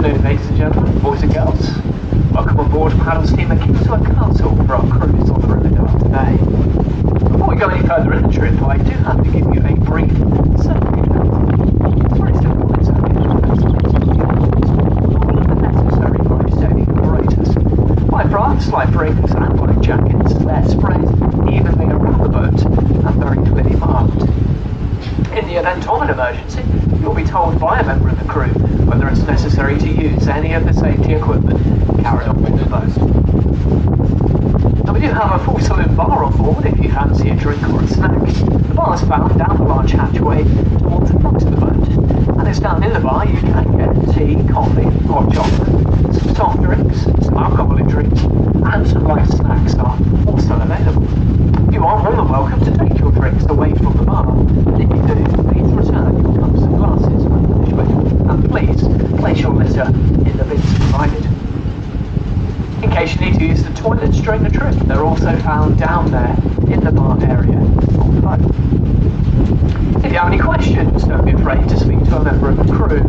afternoon, ladies and gentlemen, boys and girls. Welcome on board paddle steamer Kingswear Castle for our cruise on the River Dart today. Before we go any further in the trip, I do have to give you a brief safety announcement. It's very simple, it's only all of the necessary life-saving apparatus. Life rafts, life rings and life jackets, they're spread evenly around the boat and very clearly marked. In the event of an emergency, you'll be told by a member of the crew whether it's necessary to use any of the safety equipment carried on board the boat. Now we do have a full saloon bar on board if you fancy a drink or a snack. The bar is found down the large hatchway towards the front of the boat, and it's down in the bar you can get tea, coffee, hot chocolate, some soft drinks, some alcoholic drinks, and some light snacks are also available. You are more than welcome to take your drinks away from the bar, and if you do, please return your cups and glasses when finished with, and please place your litter in the bins provided. In case you need to use the toilets during the trip, they're also found down there in the bar area of the boat. If you have any questions, don't be afraid to speak to a member of the crew.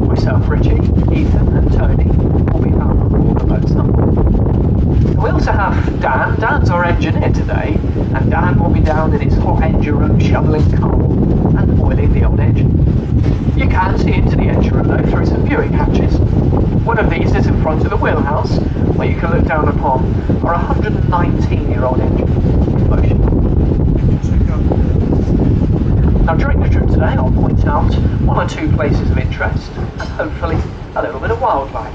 Myself, Richie, Ethan and Tony will be found on board the boat's number. We also have Dan. Dan's our engineer today, and Dan will be down in his hot engine room shoveling coal and oiling the old engine. You can see into the engine room though through some viewing hatches. One of these is in front of the wheelhouse, where you can look down upon our 119-year-old engine in motion. Now during the trip today I'll point out one or two places of interest and hopefully a little bit of wildlife.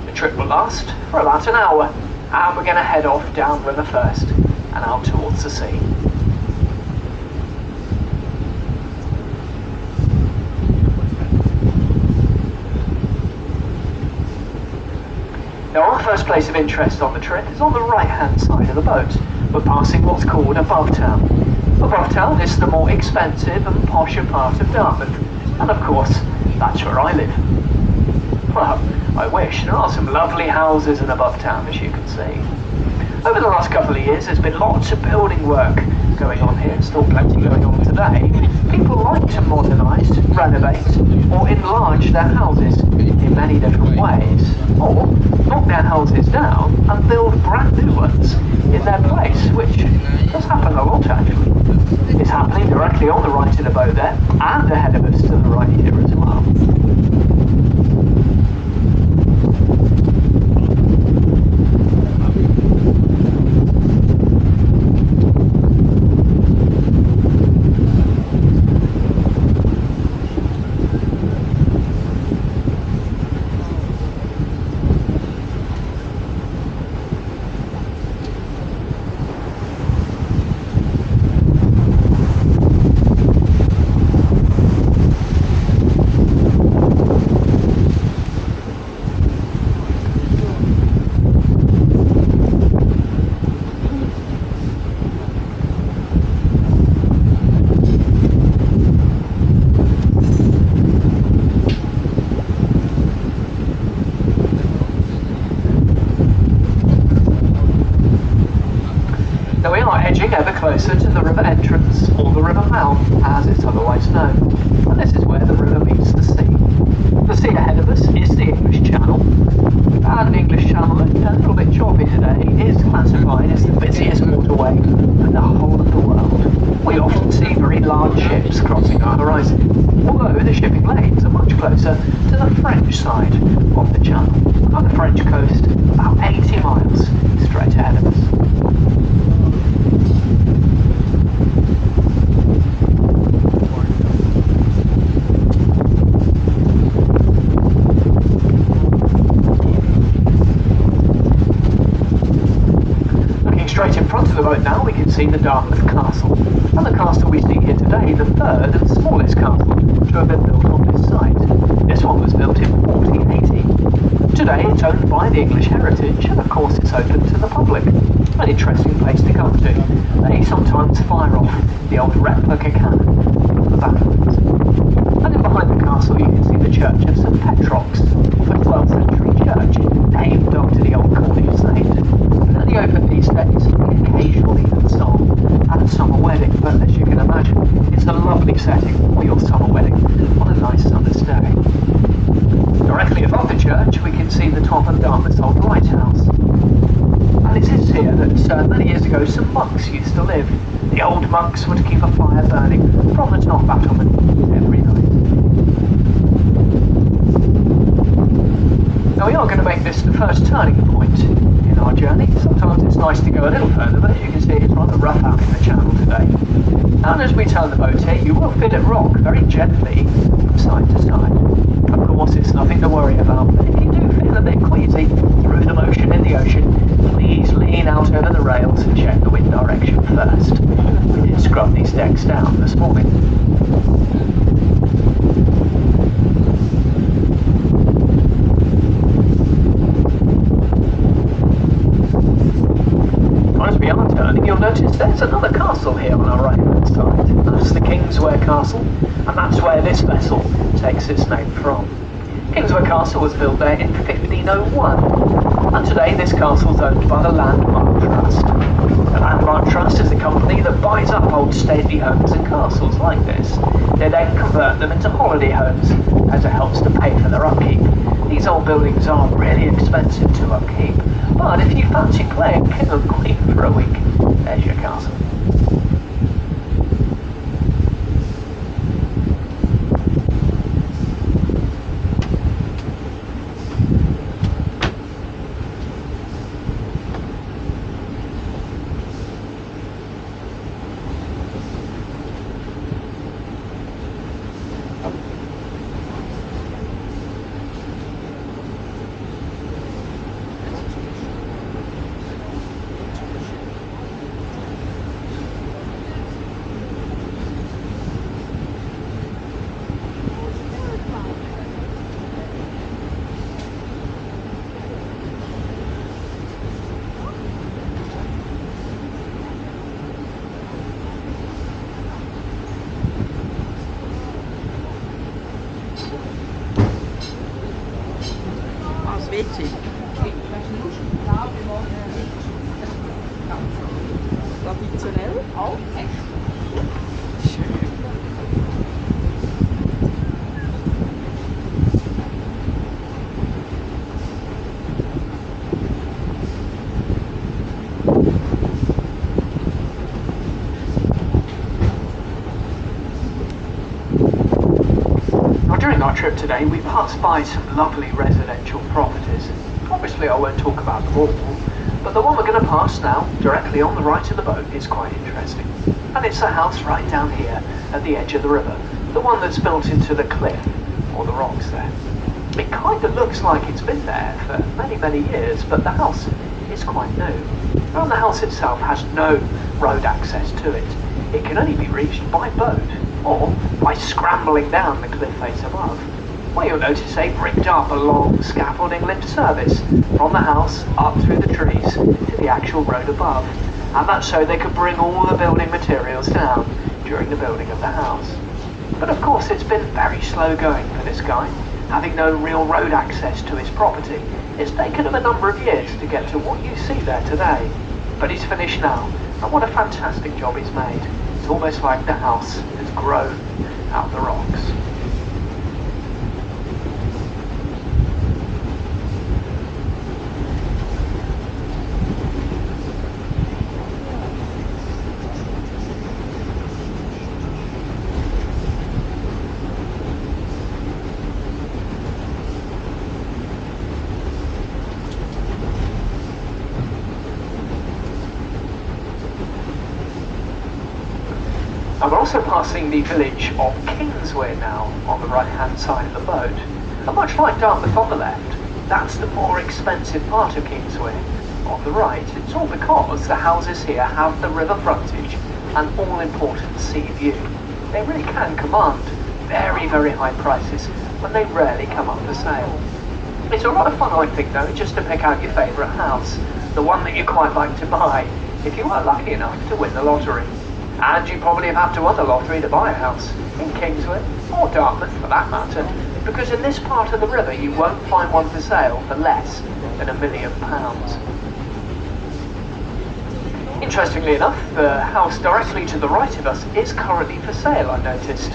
The trip will last for about an hour, and we're going to head off downriver first and out towards the sea. Now our first place of interest on the trip is on the right hand side of the boat. We're passing what's called Above Town. Above Town is the more expensive and posher part of Dartmouth, and of course that's where I live. Well, I wish. There are some lovely houses in Above Town, as you can see. Over the last couple of years there's been lots of building work going on here, still plenty going on today. People like to modernise, renovate or enlarge their houses in many different ways, or knock their houses down and build brand new ones in their place, which does happen a lot actually. It's happening directly on the right of the boat there, and ahead of us to the right here as well. Ever closer to the river entrance, or the river mouth as it's otherwise known, and this is where the river meets the sea. The sea ahead of us is the English Channel. We've had an English Channel, a little bit choppy today. It is classified as the busiest waterway in the whole of the world. We often see very large ships crossing our horizon, although the shipping lanes are much closer to the French side of the channel, on the French coast, about 80 miles straight ahead of us. Straight in front of the boat now we can see the Dartmouth Castle, and the castle we see here today, the third and smallest castle to have been built on this site. This one was built in 1480. Today it's owned by the English Heritage, and of course it's open to the public. An interesting place to come to. They sometimes fire off the old replica cannon from the battlements. And then behind the castle you can see the church of St Petrox, a 12th century church named after the old Cornish saint. The open these days, occasionally even song at a summer wedding, but as you can imagine, it's a lovely setting for your summer wedding on a nice summer's day. Directly above the church many years ago, some monks used to live. The old monks would keep a fire burning from the top battlement every night. Now we are going to make this the first turning point in our journey. Sometimes it's nice to go a little further, but as you can see it's rather rough out in the channel today. And as we turn the boat here, you will feel it rock very gently from side to side. Of course, it's nothing to worry about, but if you do feel a bit queasy through the motion in the ocean, please lean out over the rails and check the wind direction first. We did scrub these decks down this morning. As we are turning, you'll notice there's another castle here on our right-hand side. That's the Kingswear Castle, and that's where this vessel takes its name from. Kingswear Castle was built there in 1501, and today this castle is owned by the Landmark Trust. The Landmark Trust is a company that buys up old stately homes and castles like this. They then convert them into holiday homes, as it helps to pay for their upkeep. These old buildings are really expensive to upkeep, but if you fancy playing king and queen for a week, there's your castle. Traditionell auch echt. Schön. Now during our trip today we passed by some lovely residential properties. Obviously I won't talk about them all, but the one we're going to pass now, directly on the right of the boat, is quite interesting. And it's a house right down here at the edge of the river, the one that's built into the cliff, or the rocks there. It kind of looks like it's been there for many, many years, but the house is quite new. And the house itself has no road access to it. It can only be reached by boat, or by scrambling down the cliff face above. Well, you'll notice they've rigged up a long scaffolding lift service from the house up through the trees to the actual road above. And that's so they could bring all the building materials down during the building of the house. But of course it's been very slow going for this guy, having no real road access to his property. It's taken him a number of years to get to what you see there today. But he's finished now, and what a fantastic job he's made. It's almost like the house has grown out of the rocks. And we're also passing the village of Kingswear now on the right-hand side of the boat. And much like Dartmouth on the left, that's the more expensive part of Kingswear. On the right, it's all because the houses here have the river frontage and all-important sea view. They really can command very, very high prices when they rarely come up for sale. It's a lot of fun, I think, though, just to pick out your favourite house, the one that you quite like to buy, if you are lucky enough to win the lottery. And you probably have had to win the lottery to buy a house in Kingswear, or Dartmouth for that matter, because in this part of the river you won't find one for sale for less than £1 million. Interestingly enough, the house directly to the right of us is currently for sale, I noticed,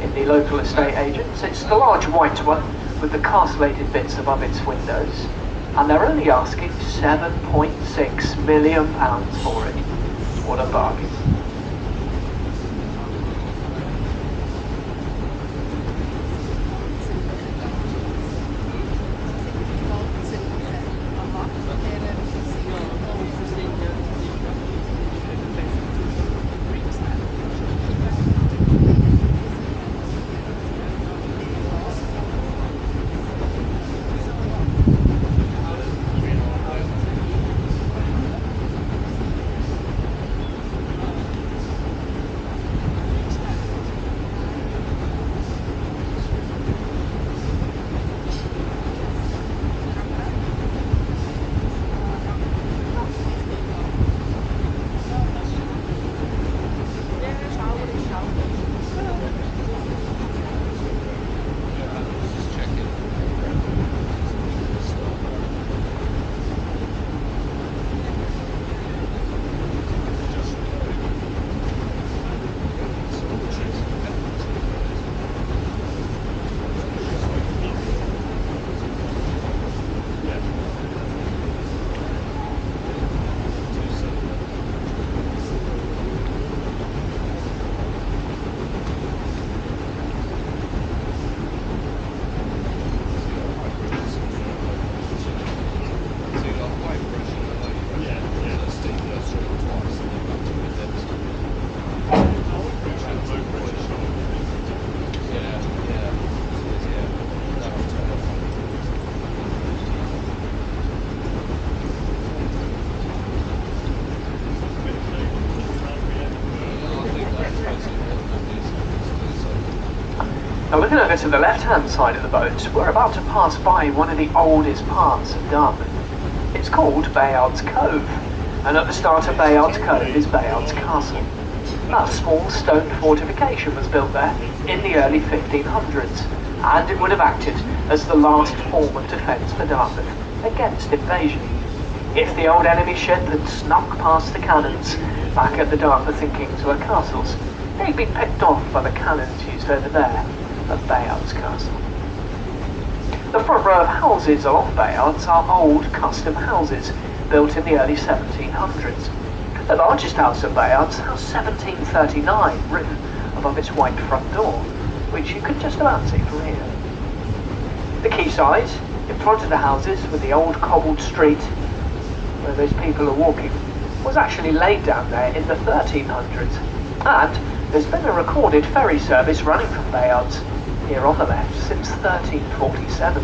in the local estate agents. It's the large white one with the castellated bits above its windows. and they're only asking £7.6 million for it. What a bargain. Now looking over to the left-hand side of the boat, we're about to pass by one of the oldest parts of Dartmouth. It's called Bayard's Cove, and at the start of Bayard's Cove is Bayard's Castle. That small stone fortification was built there in the early 1500s, and it would have acted as the last form of defence for Dartmouth against invasion. If the old enemy ship had snuck past the cannons back at the Dartmouth and Kingswear castles, they'd been picked off by the cannons used over there at Bayard's Castle. The front row of houses along Bayard's are old custom houses built in the early 1700s. The largest house at Bayard's has 1739 written above its white front door, which you can just about see from here. The quayside, in front of the houses with the old cobbled street where those people are walking, was actually laid down there in the 1300s, and there's been a recorded ferry service running from Bayard's here on the left since 1347.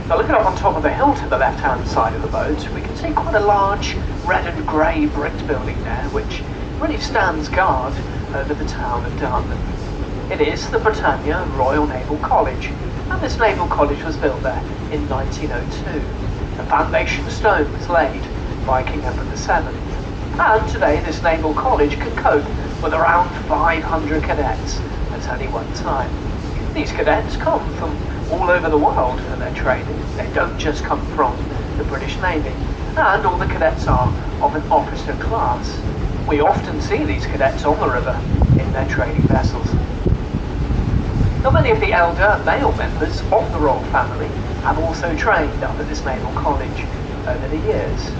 Now looking up on top of the hill to the left-hand side of the boat, we can see quite a large red and grey brick building there, which really stands guard over the town of Dartmouth. It is the Britannia Royal Naval College, and this naval college was built there in 1902. The foundation stone was laid by King Edward VII, and today this naval college can cope with around 500 cadets at any one time. These cadets come from all over the world for their training. They don't just come from the British Navy, and all the cadets are of an officer class. We often see these cadets on the river in their training vessels. Now, many of the elder male members of the royal family have also trained up at this naval college over the years.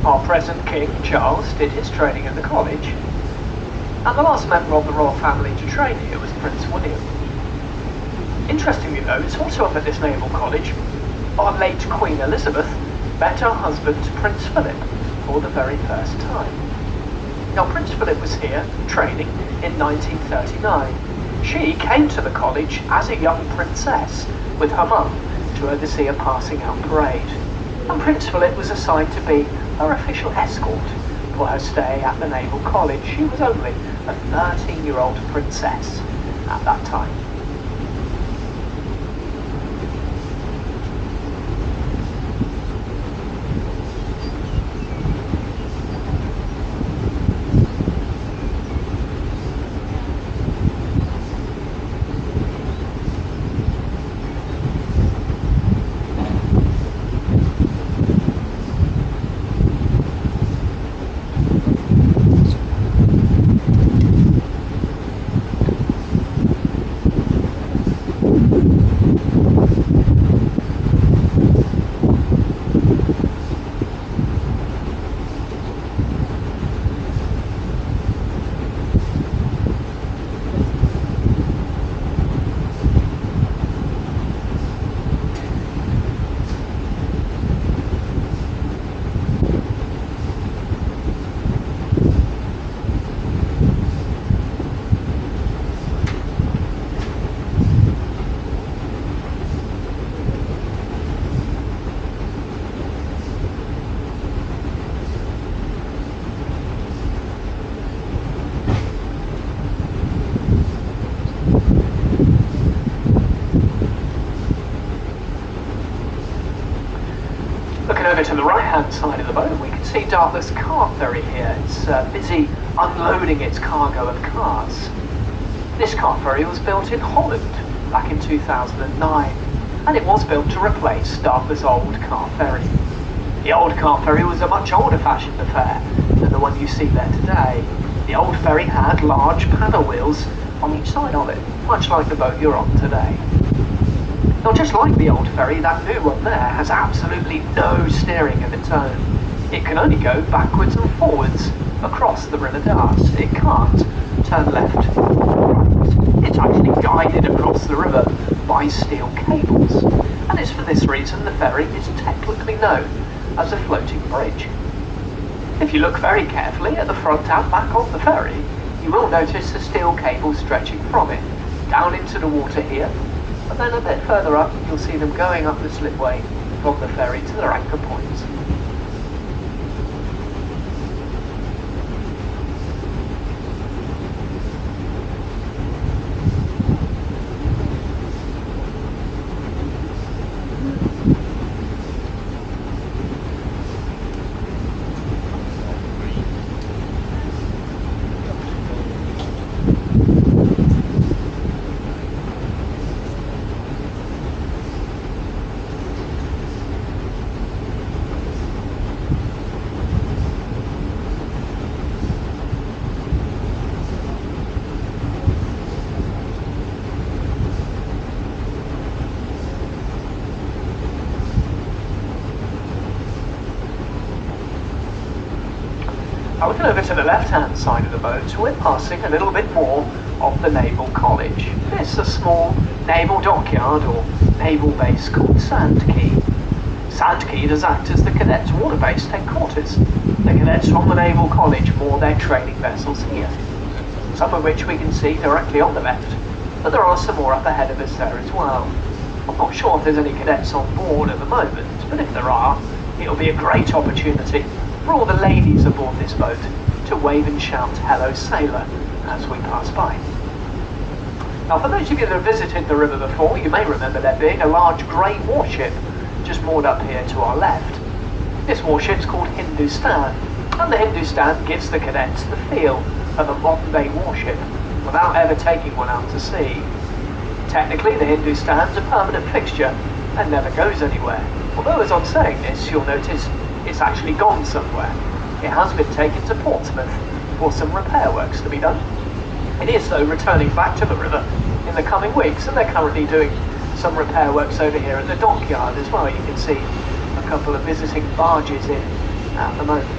Our present King, Charles, did his training at the college, and the last member of the royal family to train here was Prince William. Interestingly though, it's also up at this naval college our late Queen Elizabeth met her husband Prince Philip for the very first time. Now Prince Philip was here training in 1939. She came to the college as a young princess with her mum to oversee a passing out parade, and Prince Philip was assigned to be her official escort for her stay at the Naval College. She was only a 13-year-old princess at that time. Over to the right-hand side of the boat, we can see Dartmouth's car ferry here. It's busy unloading its cargo of cars. This car ferry was built in Holland back in 2009, and it was built to replace Dartmouth's old car ferry. The old car ferry was a much older fashioned affair than the one you see there today. The old ferry had large paddle wheels on each side of it, much like the boat you're on today. Now, just like the old ferry, that new one there has absolutely no steering of its own. It can only go backwards and forwards across the River Dart. It can't turn left or right. It's actually guided across the river by steel cables, and it's for this reason the ferry is technically known as a floating bridge. If you look very carefully at the front and back of the ferry, you will notice the steel cable stretching from it down into the water here. And then a bit further up, you'll see them going up the slipway from the ferry to their anchor points. Now looking over to the left-hand side of the boat, we're passing a little bit more of the Naval College. It's a small naval dockyard or naval base called Sand Key. Sand Key does act as the cadets' water-based headquarters. The cadets from the Naval College moor their training vessels here, some of which we can see directly on the left, but there are some more up ahead of us there as well. I'm not sure if there's any cadets on board at the moment, but if there are, it'll be a great opportunity for all the ladies aboard this boat to wave and shout "Hello Sailor" as we pass by. Now, for those of you that have visited the river before, you may remember there being a large grey warship just moored up here to our left. This warship's called Hindustan, and the Hindustan gives the cadets the feel of a modern-day warship without ever taking one out to sea. Technically, the Hindustan's a permanent fixture and never goes anywhere. Although, as I'm saying this, you'll notice it's actually gone somewhere. It has been taken to Portsmouth for some repair works to be done. It is, though, returning back to the river in the coming weeks, and they're currently doing some repair works over here at the dockyard as well. You can see a couple of visiting barges in at the moment.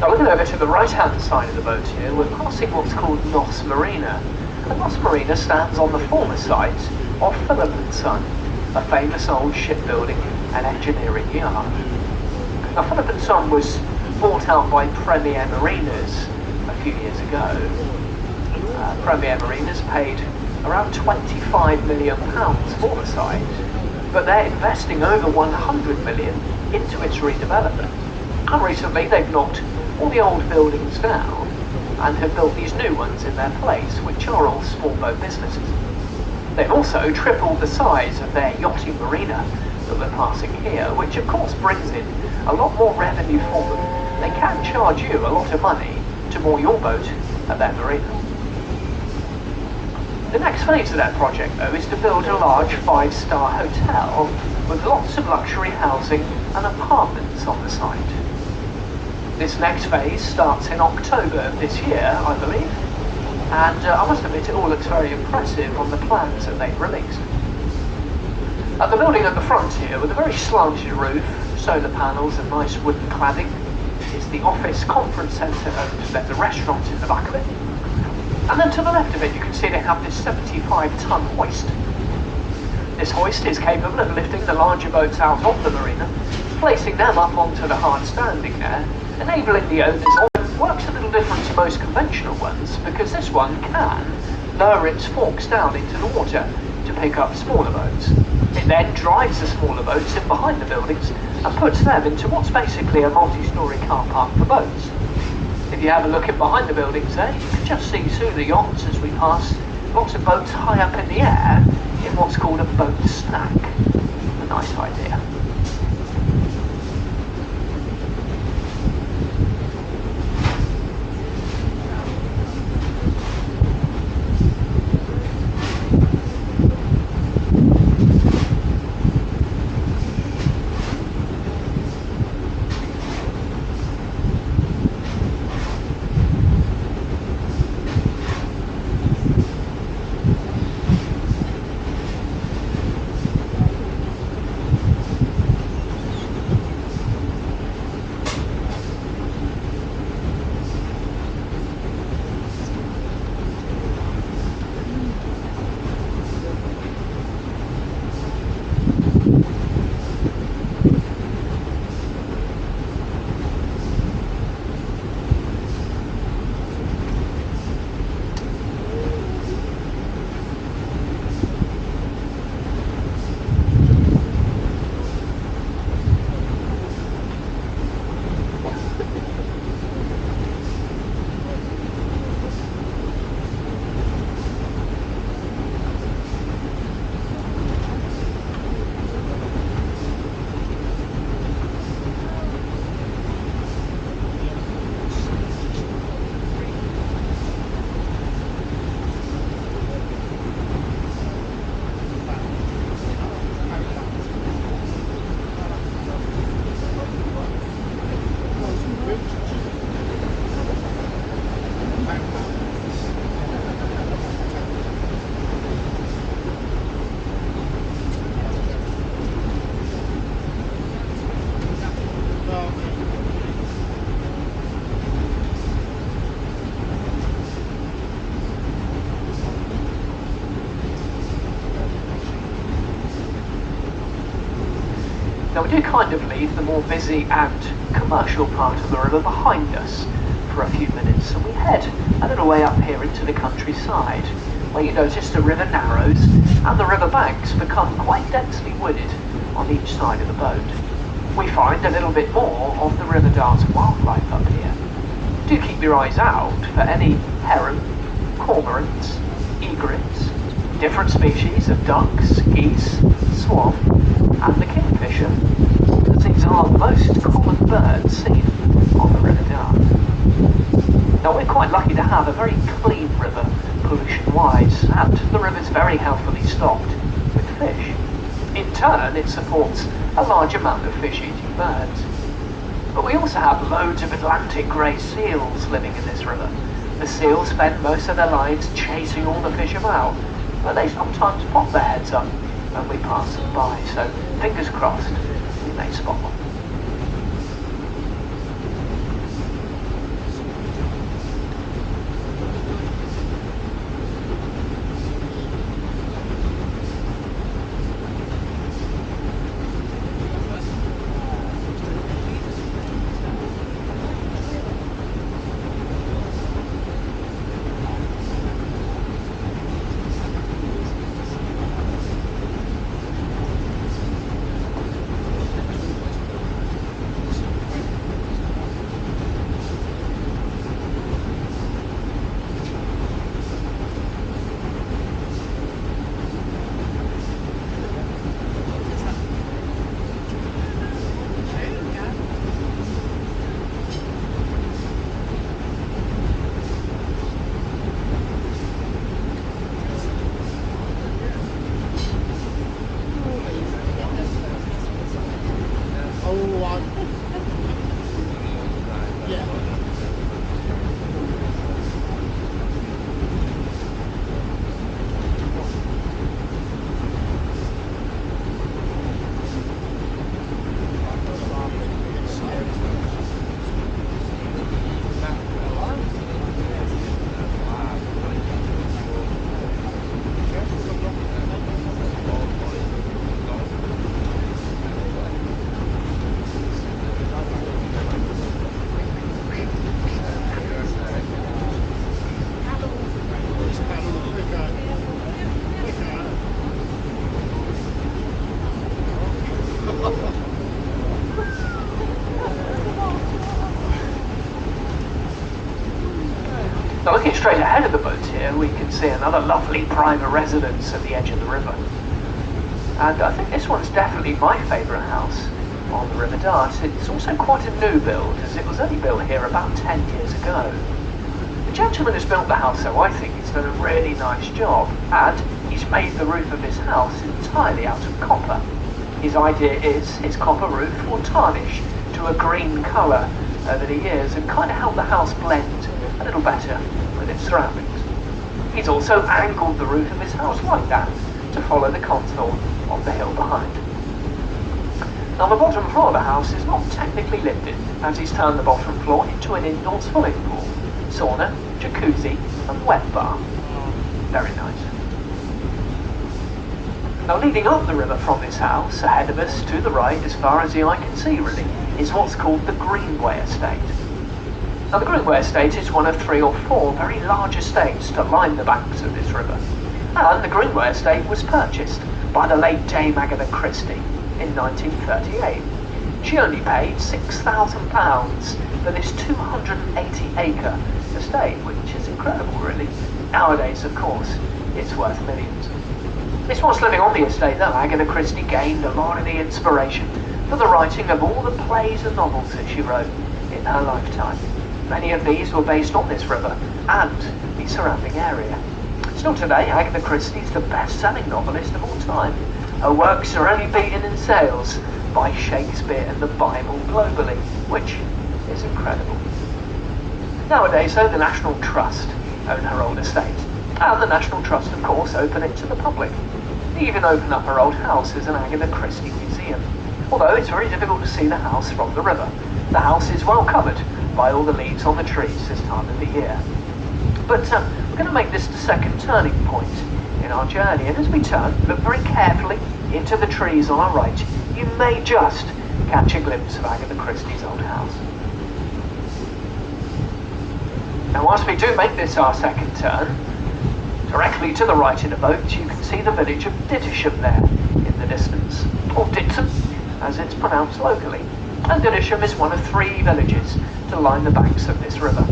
Now, looking over to the right-hand side of the boat here, we're passing what's called Nos Marina. And Nos Marina stands on the former site of Philip & Son, a famous old shipbuilding and engineering yard. Now, Philip & Son was bought out by Premier Mariners a few years ago. Premier Mariners paid around £25 million for the site, but they're investing over £100 million into its redevelopment. And recently they've knocked all the old buildings down and have built these new ones in their place, which are all small boat businesses. They've also tripled the size of their yachting marina that we're passing here, which of course brings in a lot more revenue for them. They can charge you a lot of money to moor your boat at their marina. The next phase of their project, though, is to build a large 5-star hotel with lots of luxury housing and apartments on the site. This next phase starts in October of this year, I believe, and I must admit it all looks very impressive on the plans that they've released. At the building at the front here, with a very slanted roof, solar panels and nice wooden cladding, is the office conference centre, and there's a restaurant in the back of it. And then to the left of it, you can see they have this 75-ton hoist. This hoist is capable of lifting the larger boats out of the marina, placing them up onto the hard standing there, enabling the owners. It works a little different to most conventional ones because this one can lower its forks down into the water to pick up smaller boats. It then drives the smaller boats in behind the buildings and puts them into what's basically a multi-storey car park for boats. If you have a look in behind the buildings there, you can just see through the yachts as we pass lots of boats high up in the air in what's called a boat snack. A nice idea. Now we do kind of leave the more busy and commercial part of the river behind us for a few minutes, and we head a little way up here into the countryside, where you notice the river narrows and the river banks become quite densely wooded on each side of the boat. We find a little bit more of the River Dart wildlife up here. Do keep your eyes out for any heron, cormorants, egrets, different species of ducks, geese, swan, and the kingfisher. These are the most common birds seen on the River Dart. Now we're quite lucky to have a very clean river, pollution-wise, and the river's very healthily stocked with fish. In turn, it supports a large amount of fish-eating birds. But we also have loads of Atlantic grey seals living in this river. The seals spend most of their lives chasing all the fish about, but they sometimes pop their heads up when we pass them by, so fingers crossed we may spot one. Now looking straight ahead of the boat here, we can see another lovely private residence at the edge of the river. And I think this one's definitely my favourite house on the River Dart. It's also quite a new build, as it was only built here about 10 years ago. The gentleman who's built the house, so I think he's done a really nice job, and he's made the roof of his house entirely out of copper. His idea is his copper roof will tarnish to a green colour over the years and kind of help the house blend a little better with its surroundings. He's also angled the roof of his house like that to follow the contour of the hill behind. Now the bottom floor of the house is not technically lifted, as he's turned the bottom floor into an indoor swimming pool, sauna, jacuzzi and wet bar. Very nice. Now leading up the river from this house, ahead of us to the right as far as the eye can see really, is what's called the Kingswear estate. Now the Kingswear estate is one of 3 or 4 very large estates to line the banks of this river. And the Kingswear estate was purchased by the late Dame Agatha Christie in 1938. She only paid £6,000 for this 280-acre estate, which is incredible really. Nowadays, of course, it's worth millions. It's whilst living on the estate that Agatha Christie gained a lot of the inspiration for the writing of all the plays and novels that she wrote in her lifetime. Many of these were based on this river and the surrounding area. Still today, Agatha Christie is the best-selling novelist of all time. Her works are only beaten in sales by Shakespeare and the Bible globally, which is incredible. Nowadays, though, the National Trust own her old estate, and the National Trust, of course, open it to the public. They even open up her old house as an Agatha Christie museum, although it's very difficult to see the house from the river. The house is well covered by all the leaves on the trees this time of the year. But we're going to make this the second turning point in our journey, and as we turn, look very carefully into the trees on our right. You may just catch a glimpse of Agatha Christie's old house. Now whilst we do make this our second turn, directly to the right in the boat you can see the village of Dittisham there in the distance, or Ditsham as it's pronounced locally. And Dittisham is one of 3 villages to line the banks of this river.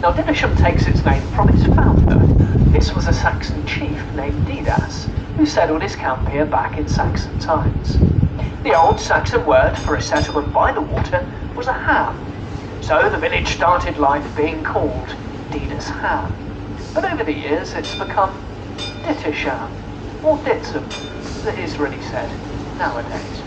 Now Dittisham takes its name from its founder. This was a Saxon chief named Didas, who settled his camp here back in Saxon times. The old Saxon word for a settlement by the water was a ham, so the village started life being called Didas Ham. But over the years it's become Dittisham, or Ditsham, as it is really said nowadays.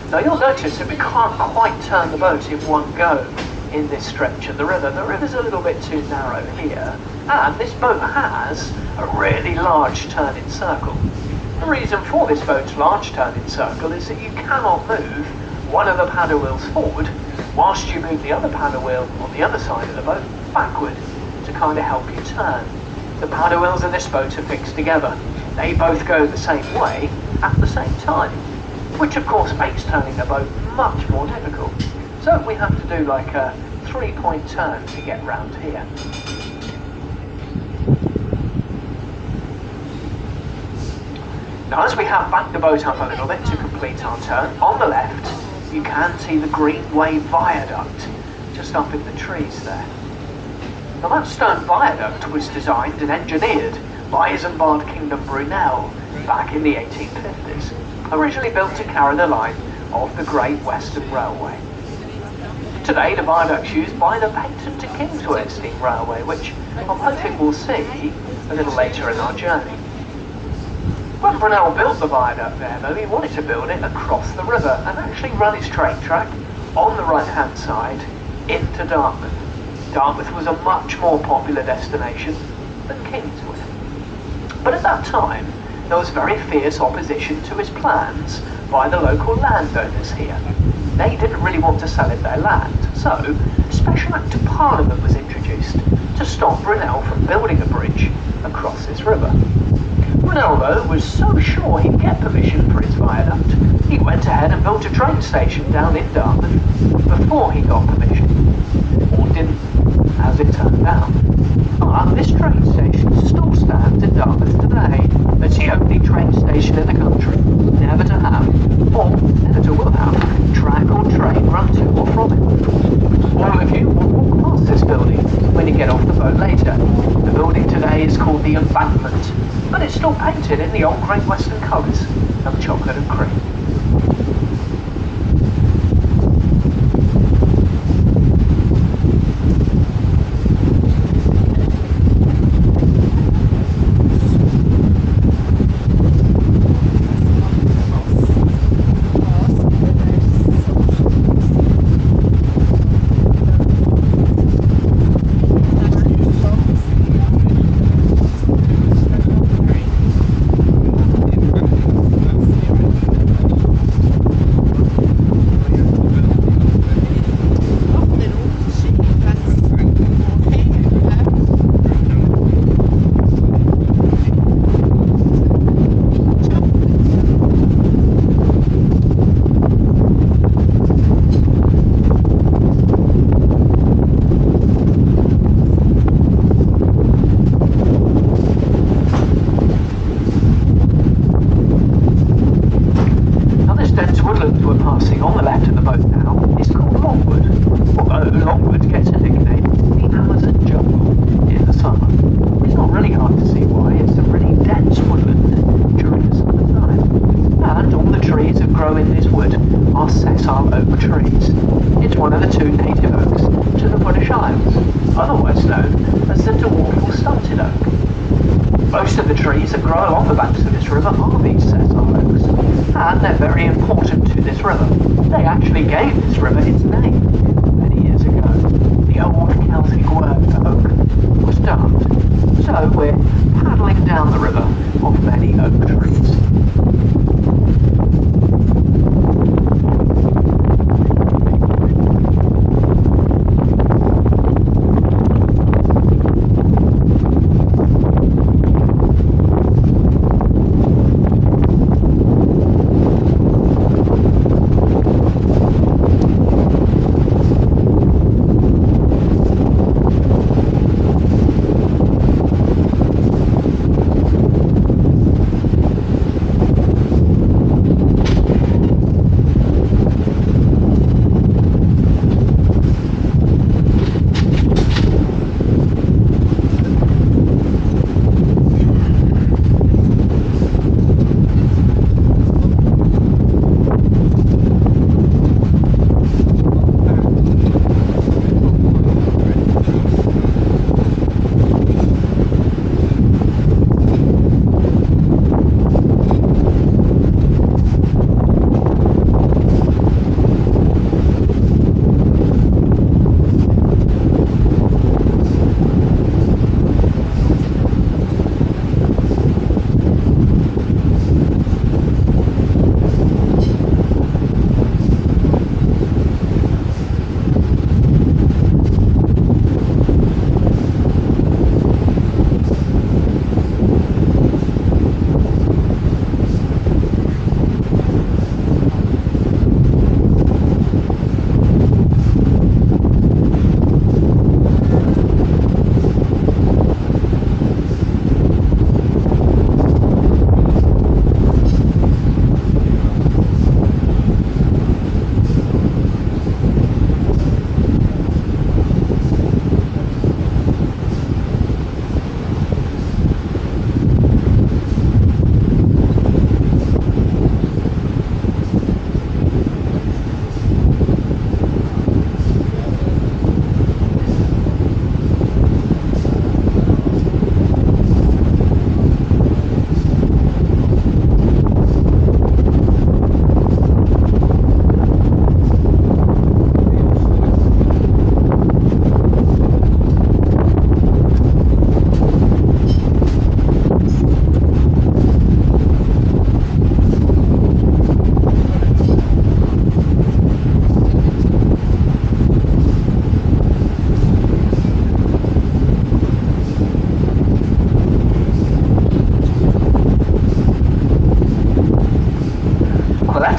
Now you'll notice that we can't quite turn the boat in one go in this stretch of the river. The river's a little bit too narrow here, and this boat has a really large turning circle. The reason for this boat's large turning circle is that you cannot move one of the paddle wheels forward whilst you move the other paddle wheel on the other side of the boat backward to kind of help you turn. The paddle wheels in this boat are fixed together. They both go the same way at the same time, which of course makes turning the boat much more difficult. So we have to do like a 3-point turn to get round here. Now as we have backed the boat up a little bit to complete our turn, on the left you can see the Greenway Viaduct just up in the trees there. Now that stone viaduct was designed and engineered by Isambard Kingdom Brunel back in the 1850s, originally built to carry the line of the Great Western Railway. Today the viaduct's used by the Peckham to Kingswear steam railway, which I'm hoping we'll see a little later in our journey. When Brunel built the viaduct there though, he wanted to build it across the river and actually run his train track on the right hand side into Dartmouth. Dartmouth was a much more popular destination than Kingswear. But at that time, there was very fierce opposition to his plans by the local landowners here. They didn't really want to sell him their land, so a special Act of Parliament was introduced to stop Brunel from building a bridge across this river. Brunello was so sure he'd get permission for his viaduct, he went ahead and built a train station down in Dartmouth before he got permission. Or didn't, as it turned out. But this train station still stands in Dartmouth today. It's the only train station in the country never to have, or never to will have, track or train run to or from it. All of you will walk past this building when you get off the boat later. The building today is called the Embankment, but it's still painted in the old Great Western colours of chocolate and cream.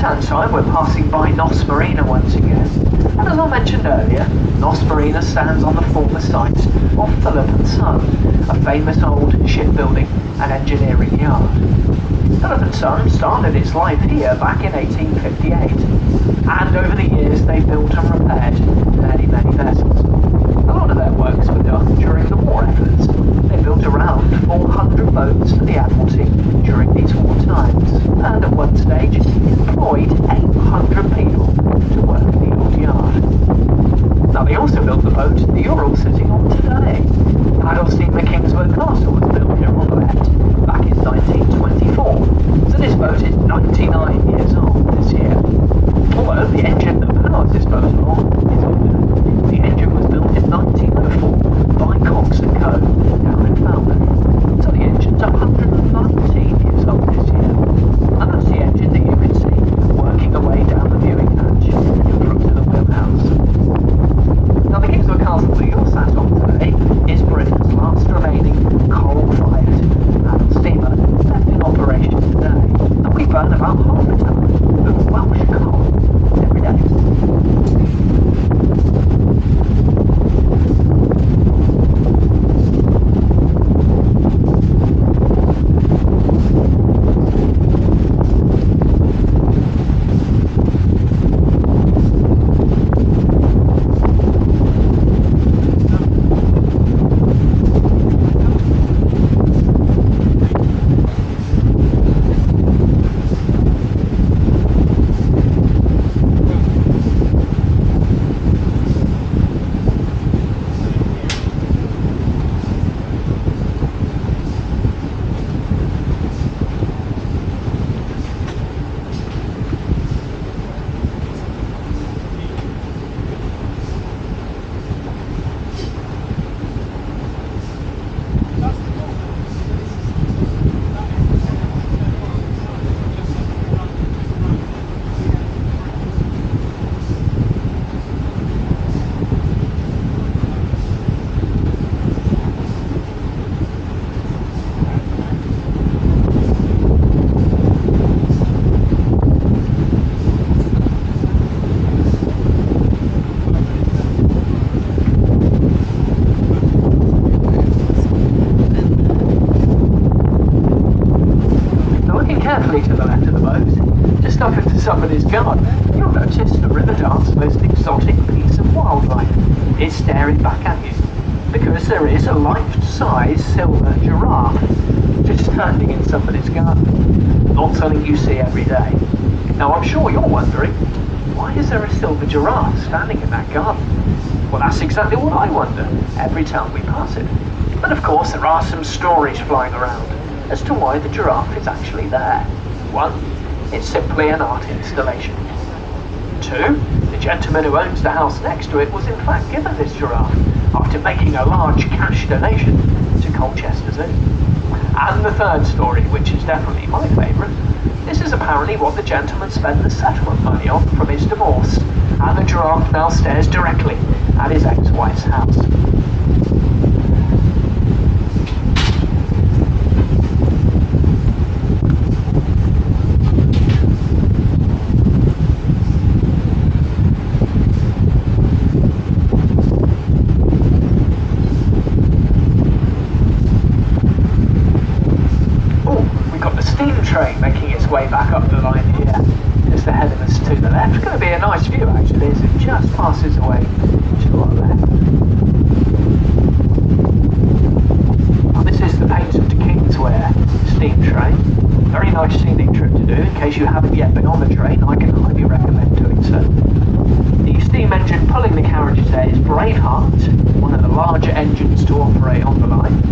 left-hand side, we're passing by Nos Marina once again. And as I mentioned earlier, Nos Marina stands on the former site of Philip and Son, a famous old shipbuilding and engineering yard. Philip and Son started its life here back in 1858, and over the years they built and repaired many, many vessels. A lot of their works were done during the war efforts. They built around 400 boats for the Admiralty during these war times, and at one stage employed 800 people to work the old yard. Now they also built the boat that you're all sitting on today. Tidal steamer Kingswear Castle was built here on the left back in 1924, so this boat is 99 years old this year. Although the engine that powers this boat along is older. The engine was built in 1904 by Cox & Co. down in Falmouth, so the engine's 119 years old this year. And that's the engine that you can see working away down the viewing hatch in front of the wheelhouse. Now the Kingswear Castle that you're sat on today is Britain's last remaining coal-fired paddle steamer left in operation today, and we burn about half a ton of Welsh coal every day. Carefully to the left of the boat, just up into somebody's garden, you'll notice the River Dart's most exotic piece of wildlife is staring back at you, because there is a life-size silver giraffe just standing in somebody's garden. Not something you see every day. Now I'm sure you're wondering, why is there a silver giraffe standing in that garden? Well, that's exactly what I wonder every time we pass it. But of course there are some stories flying around as to why the giraffe is actually there. One, it's simply an art installation. Two, the gentleman who owns the house next to it was in fact given this giraffe after making a large cash donation to Colchester Zoo. And the third story, which is definitely my favourite, this is apparently what the gentleman spent the settlement money on from his divorce, and the giraffe now stares directly at his ex-wife's house. Train making its way back up the line here, just ahead of us to the left. It's going to be a nice view actually as it just passes away to our left. Now, this is the painted Kingswear steam train. Very nice scenic trip to do. In case you haven't yet been on the train, I can highly recommend doing so. The steam engine pulling the carriage today is Braveheart, one of the larger engines to operate on the line.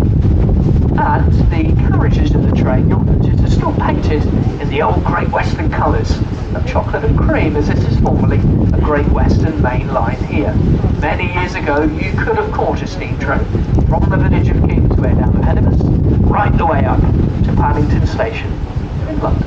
And the carriages of the train, you'll notice, are still painted in the old Great Western colours of chocolate and cream, as this is formerly a Great Western main line here. Many years ago, you could have caught a steam train from the village of Kingswear down ahead of us, right the way up to Paddington Station in London.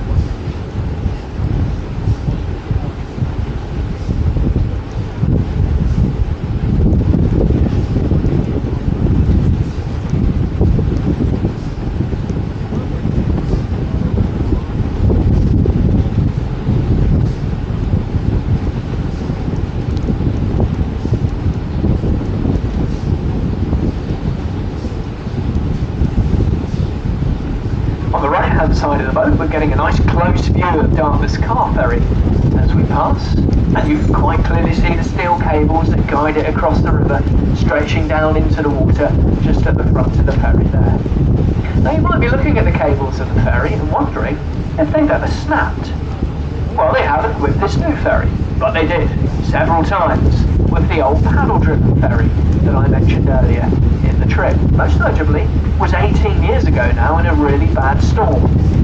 of the boat, we're getting a nice close view of Dartmouth's car ferry as we pass, and you can quite clearly see the steel cables that guide it across the river, stretching down into the water just at the front of the ferry there. Now you might be looking at the cables of the ferry and wondering if they've ever snapped. Well, they haven't with this new ferry, but they did several times with the old paddle-driven ferry that I mentioned earlier in the trip. Most notably was 18 years ago now in a really bad storm.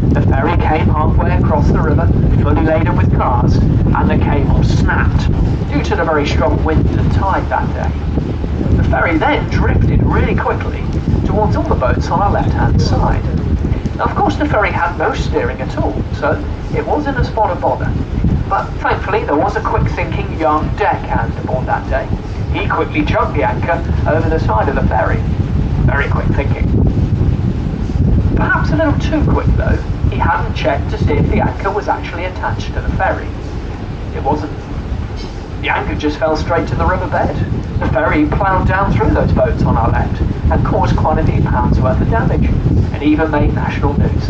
The ferry came halfway across the river, fully laden with cars, and the cable snapped due to the very strong wind and tide that day. The ferry then drifted really quickly towards all the boats on our left-hand side. Now, of course, the ferry had no steering at all, so it was in a spot of bother. But thankfully, there was a quick-thinking young deckhand aboard that day. He quickly jumped the anchor over the side of the ferry. Very quick thinking. Perhaps a little too quick, though. He hadn't checked to see if the anchor was actually attached to the ferry. It wasn't. The anchor just fell straight to the riverbed. The ferry ploughed down through those boats on our left and caused quite a few pounds worth of damage, and even made national news.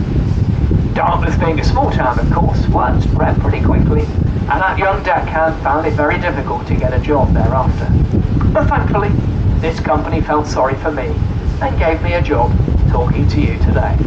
Dartmouth being a small town, of course, word spread pretty quickly, and that young deckhand found it very difficult to get a job thereafter. But thankfully, this company felt sorry for me and gave me a job talking to you today.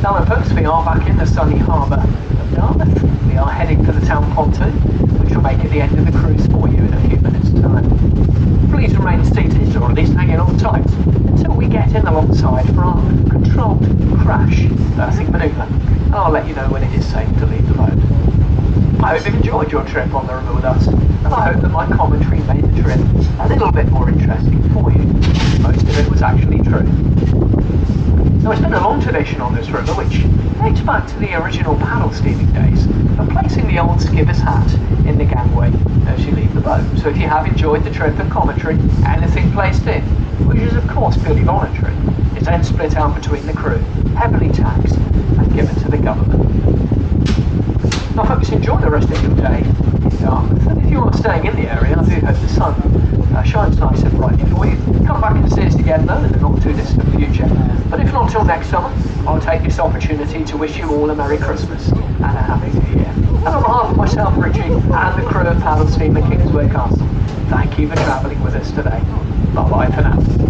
Now folks, we are back in the sunny harbour of Dartmouth. We are heading for the town pontoon, which will make it the end of the cruise for you in a few minutes' time. Please remain seated, or at least hanging on tight, until we get in alongside for our controlled crash berthing manoeuvre, and I'll let you know when it is safe to leave the boat. I hope you've enjoyed your trip on the river with us, and I hope that my commentary made the trip a little bit more interesting for you. Most of it was actually true. Now, it's been a long tradition on this river, which dates back to the original paddle steaming days, of placing the old skipper's hat in the gangway as you leave the boat. So if you have enjoyed the trip and commentary, anything placed in, which is of course purely voluntary, is then split out between the crew, heavily taxed, and given to the government. Now folks, enjoy the rest of your day in Dartmouth, and if you are staying in the area, I do hope the sun shines nice and brightly for you. Come back and see us again though in the not too distant future. But if not till next summer, I'll take this opportunity to wish you all a Merry Christmas and a Happy New Year. And on behalf of myself, Richie, and the crew of Paddle Steamer Kingswear Castle, thank you for travelling with us today. Bye bye for now.